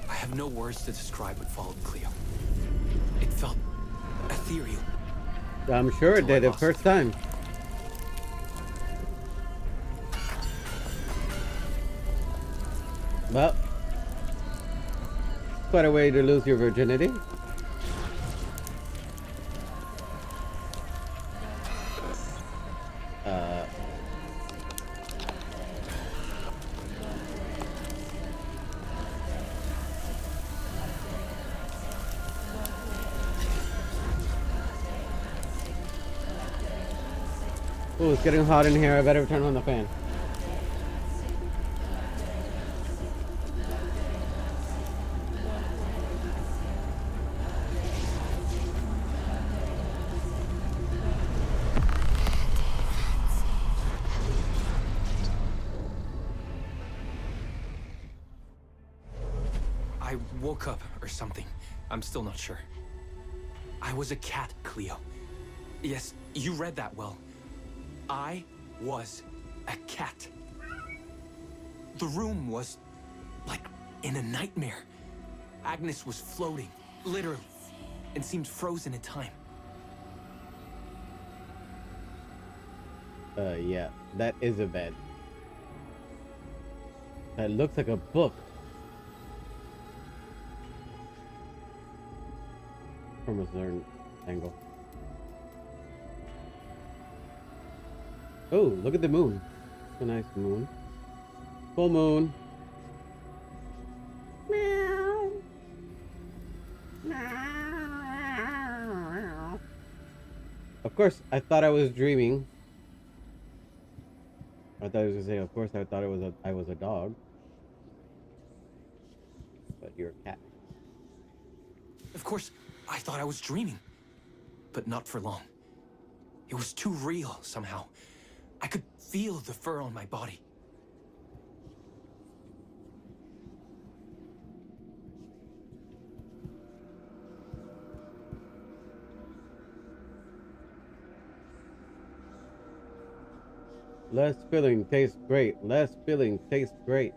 I have no words to describe what followed, Cleo. It felt ethereal. I'm sure it did the first time. Well, quite a way to lose your virginity. Oh, it's getting hot in here. I better turn on the fan. I woke up or something. I'm still not sure. I was a cat, Cleo. Yes, you read that well. I was a cat. The room was like in a nightmare. Agnes was floating, literally, and seemed frozen in time. Yeah, that is a bed. That looks like a book. From a certain angle. Oh, look at the moon. It's a nice moon. Full moon. Meow. Meow. Of course, I thought I was dreaming. I thought I was gonna say, of course, I thought I was a dog. But you're a cat. Of course, I thought I was dreaming. But not for long. It was too real, somehow. I could feel the fur on my body. Less filling tastes great. Less filling tastes great.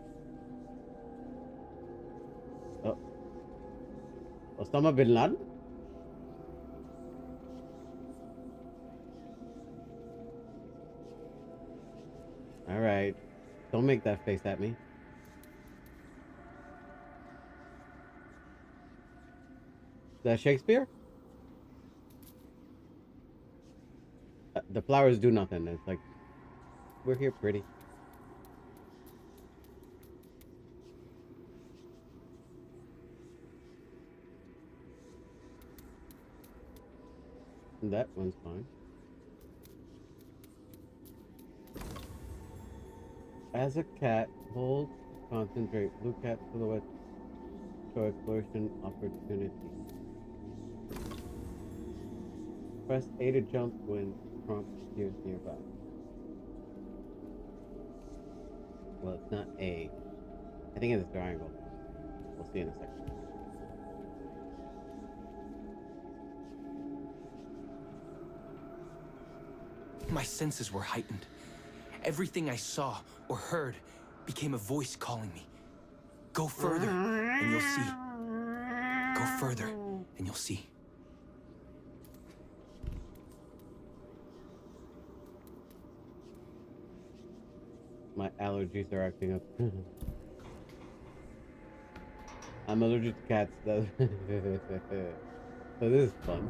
Oh. Osama bin Laden? Alright. Don't make that face at me. Is that Shakespeare? The flowers do nothing. It's like, we're here pretty. That one's fine. As a cat, hold, concentrate. Blue cat silhouette. Show exploration opportunity. Press A to jump when prompt appears nearby. Well, it's not A. I think it's a triangle. We'll see in a second. My senses were heightened. Everything I saw or heard became a voice calling me. Go further, and you'll see. Go further, and you'll see. My allergies are acting up. I'm allergic to cats, though. So this is fun.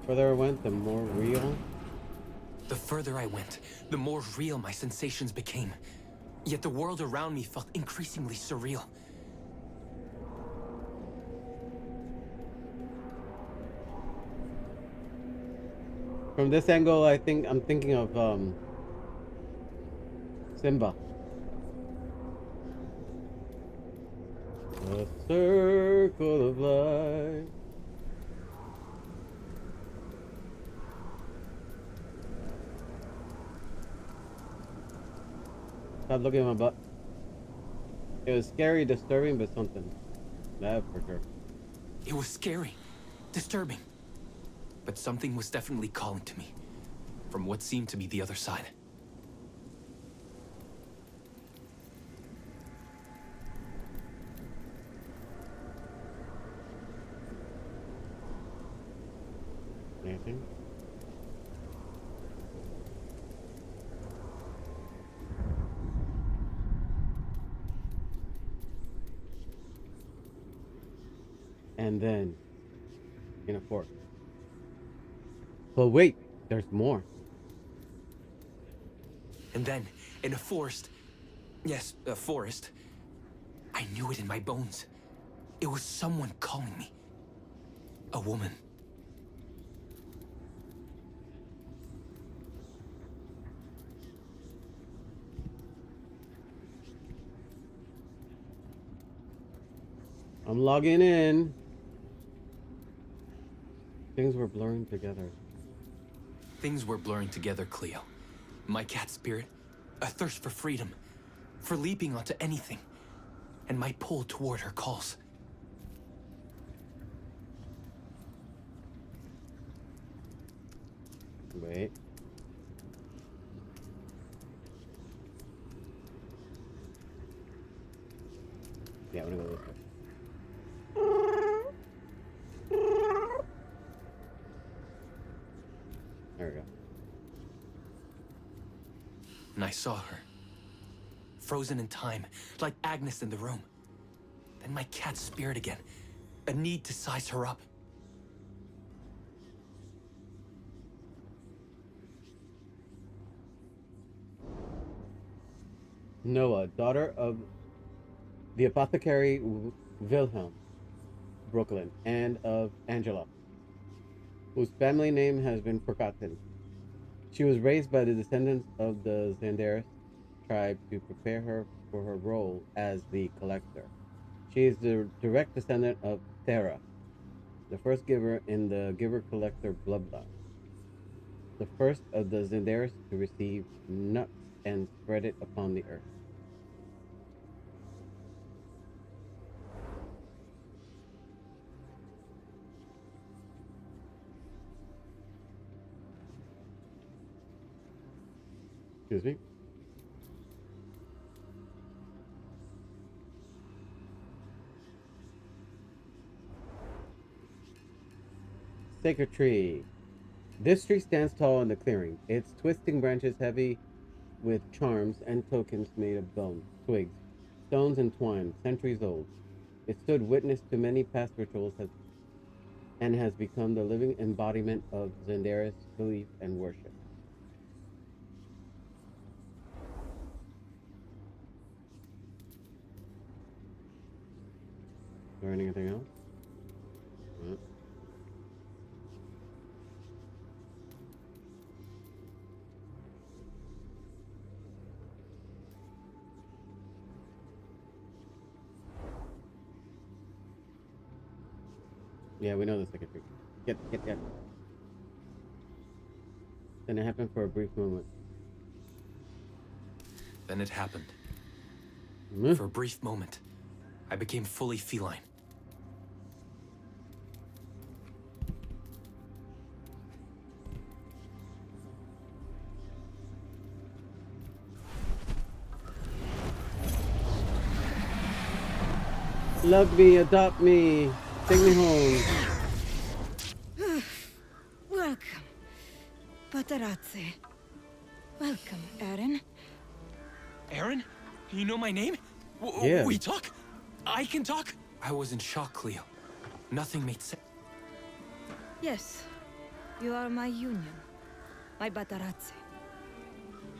Further I went, the more real. The further I went, the more real my sensations became. Yet the world around me felt increasingly surreal. From this angle, I'm thinking of Simba. A circle of life. Stop looking at my butt. It was scary, disturbing, but something. That for sure. It was scary, disturbing. But something was definitely calling to me, from what seemed to be the other side. Anything? And then, in a fork. But wait, there's more. And then, in a forest, yes, a forest, I knew it in my bones. It was someone calling me. A woman. I'm logging in. Things were blurring together. Things were blurring together, Cleo. My cat spirit, a thirst for freedom, for leaping onto anything, and my pull toward her calls. Wait. Yeah, I'm gonna go this way. There we go. And I saw her, frozen in time, like Agnes in the room. Then my cat spirit again, a need to size her up. Noah, daughter of the apothecary Wilhelm, Brooklyn, and of Angela, whose family name has been forgotten. She was raised by the descendants of the Zandaris tribe to prepare her for her role as the collector. She is the direct descendant of Thera, the first giver in the giver-collector bloodline. The first of the Zandaris to receive nuts and spread it upon the earth. Excuse me. Sacred tree. This tree stands tall in the clearing, its twisting branches heavy with charms and tokens made of bone, twigs, stones, and twine, centuries old. It stood witness to many past rituals and has become the living embodiment of Zendara's belief and worship. Is there anything else? Yeah, we know the second trick. Get. Then it happened for a brief moment. Then it happened. Hmm? For a brief moment, I became fully feline. Love me, adopt me, take me home. Welcome, Patarazzi. Welcome, Aaron. Aaron? You know my name? Yeah. We talk? I can talk? I was in shock, Cleo. Nothing made sense. Yes, you are my union, my Patarazzi.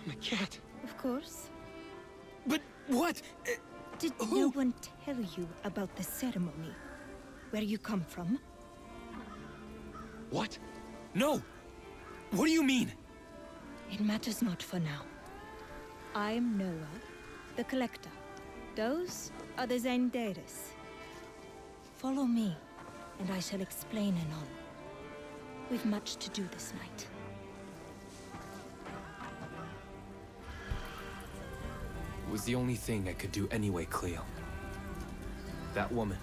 My cat. Of course. But what? Did no one tell you about the ceremony? Where you come from? What? No! What do you mean? It matters not for now. I'm Noah, the Collector. Those are the Zendaris. Follow me, and I shall explain anon. We've much to do this night. It was the only thing I could do anyway, Cleo. That woman,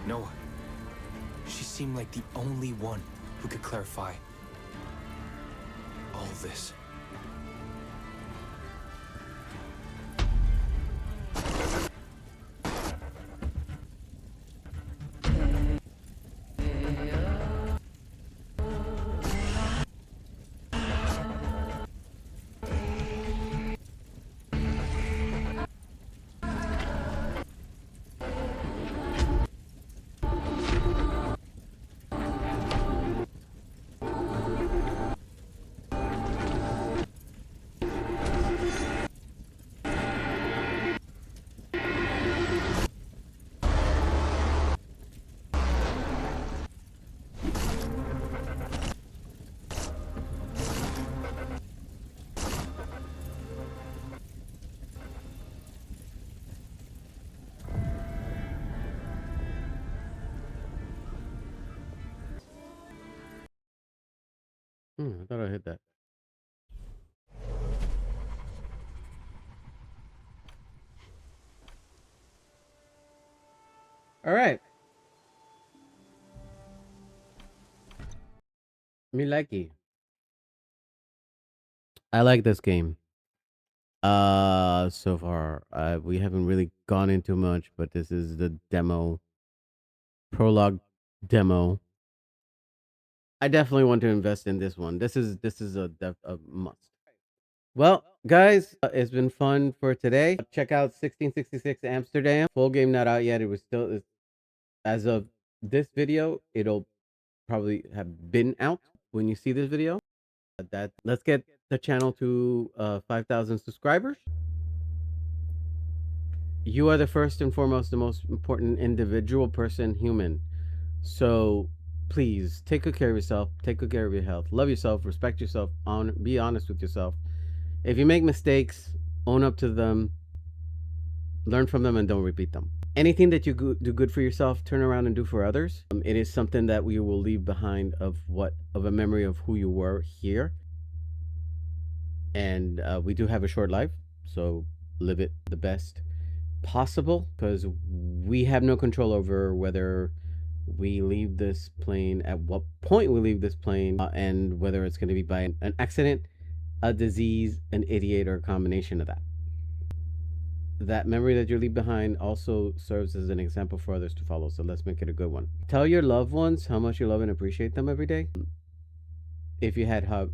Noah, she seemed like the only one who could clarify all this. I thought I hit that. All right. Me likey. I like this game. So far, we haven't really gone into much, but this is the demo, prologue demo. I definitely want to invest in this one. This is a must. Well, guys, it's been fun for today. Check out 1666 Amsterdam. Full game not out yet. It was still, as of this video, it'll probably have been out when you see this video. Let's get the channel to 5,000 subscribers. You are the first and foremost, the most important individual person, human. So please take good care of yourself. Take good care of your health. Love yourself. Respect yourself. Be honest with yourself. If you make mistakes, own up to them. Learn from them and don't repeat them. Anything that you do good for yourself, turn around and do for others. It is something that we will leave behind of a memory of who you were here. And we do have a short life, so live it the best possible, because we have no control over whether we leave this plane, at what point we leave this plane, and whether it's going to be by an accident, a disease, an idiot, or a combination of that. That memory that you leave behind also serves as an example for others to follow, so let's make it a good one. Tell your loved ones how much you love and appreciate them every day. If you have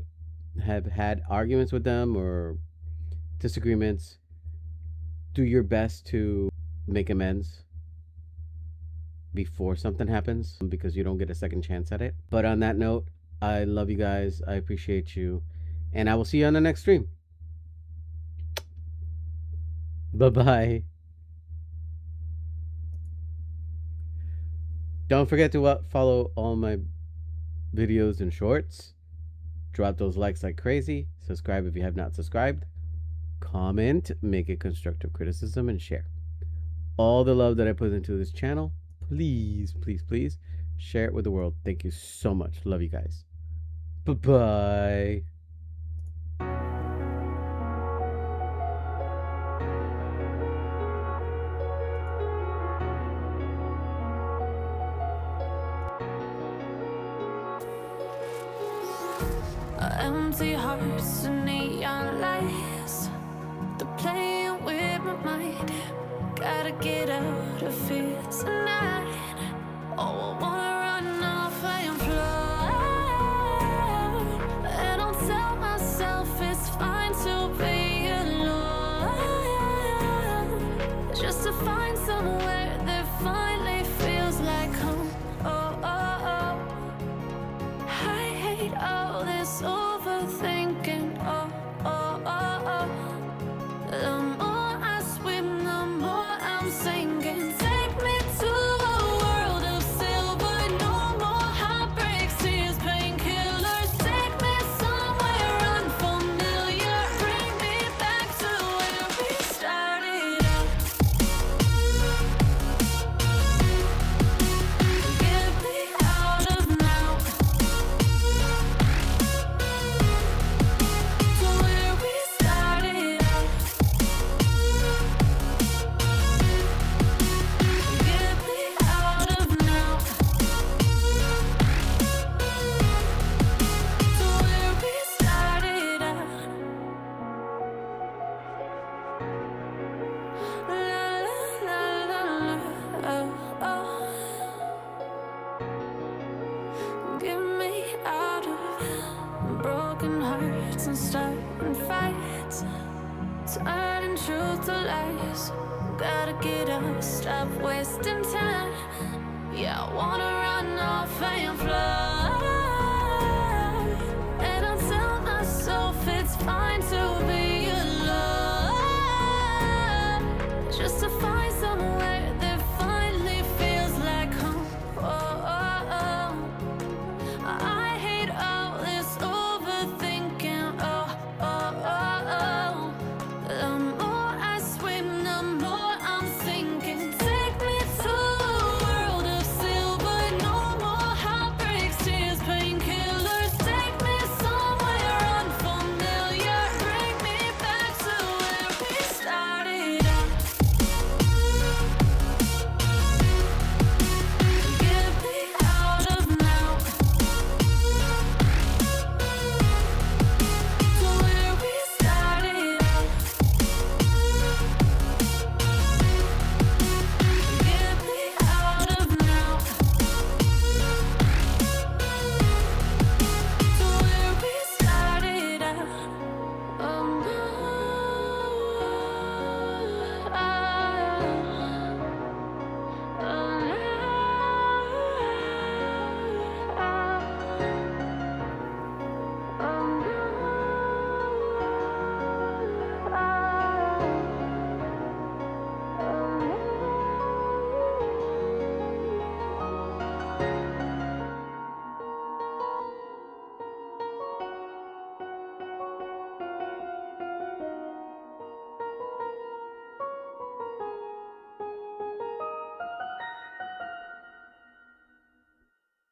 had arguments with them or disagreements, do your best to make amends before something happens, because you don't get a second chance at it. But on that note, I love you guys. I appreciate you. And I will see you on the next stream. Bye-bye. Don't forget to follow all my videos and shorts. Drop those likes like crazy. Subscribe if you have not subscribed. Comment, make a constructive criticism, and share. All the love that I put into this channel, please, please, please share it with the world. Thank you so much. Love you guys. Bye-bye. Empty hearts and neon lights, they're playing with my mind. Gotta get out of here tonight. Oh, I wanna run off and fly. And I'll tell myself it's fine to be alone, just to find somewhere that finally feels like home. Oh, oh, oh. I hate all this overthinking. Oh, oh, oh, oh. The more I swim, the more I'm sinking. Take me to a world of silver. No more heartbreaks, tears, painkillers. Take me somewhere unfamiliar. Bring me back to where we started out. Get me out of now. To where we started out. Get me out of now. To where we started out. La la la la la. Oh, oh. Get me out of broken hearts and starting fights, turning truth to lies. Gotta get up, stop wasting time. Yeah, I wanna run off and fly.